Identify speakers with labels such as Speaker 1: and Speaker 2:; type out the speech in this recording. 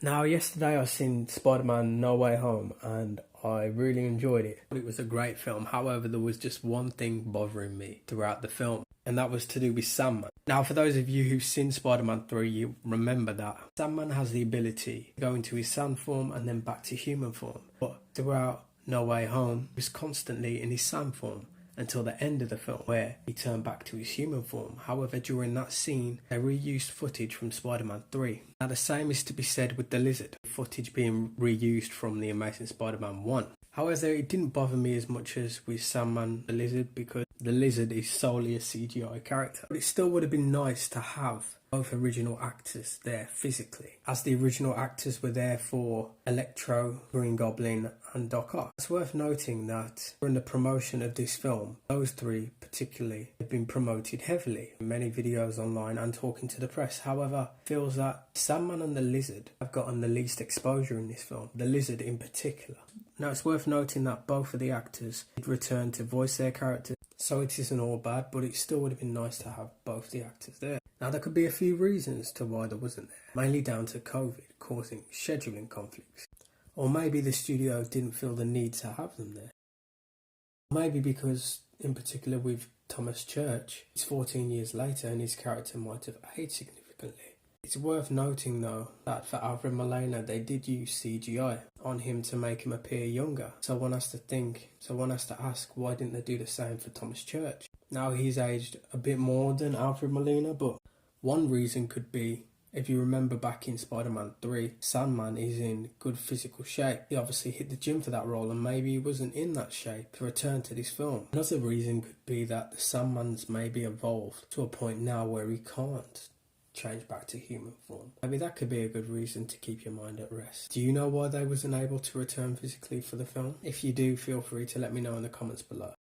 Speaker 1: Now, yesterday I seen Spider-Man No Way Home and I really enjoyed it. It was a great film. However, there was just one thing bothering me throughout the film, and that was to do with Sandman. Now, for those of you who've seen Spider-Man 3, you remember that Sandman has the ability to go into his sand form and then back to human form. But throughout No Way Home, he was constantly in his sand form until the end of the film where he turned back to his human form. However, during that scene, they reused footage from Spider-Man 3. Now, the same is to be said with the Lizard, footage being reused from the Amazing Spider-Man 1. However, it didn't bother me as much as with Sandman the Lizard because the Lizard is solely a CGI character. But it still would have been nice to have both original actors there physically, as the original actors were there for Electro, Green Goblin and Doc Ock. It's worth noting that during the promotion of this film, those three particularly have been promoted heavily in many videos online and talking to the press. However, it feels that Sandman and the Lizard have gotten the least exposure in this film, the Lizard in particular. Now, it's worth noting that both of the actors did return to voice their characters, so it isn't all bad, but it still would have been nice to have both the actors there. Now, there could be a few reasons to why there wasn't there, mainly down to COVID causing scheduling conflicts. Or maybe the studio didn't feel the need to have them there. Maybe because, in particular with Thomas Church, it's 14 years later and his character might have aged significantly. It's worth noting though that for Alfred Molina they did use CGI on him to make him appear younger. So one has to ask, why didn't they do the same for Thomas Church? Now he's aged a bit more than Alfred Molina, but one reason could be, if you remember back in Spider-Man 3, Sandman is in good physical shape. He obviously hit the gym for that role and maybe he wasn't in that shape to return to this film. Another reason could be that the Sandman's maybe evolved to a point now where he can't change back to human form. Maybe that could be a good reason to keep your mind at rest. Do you know why they wasn't able to return physically for the film? If you do, feel free to let me know in the comments below.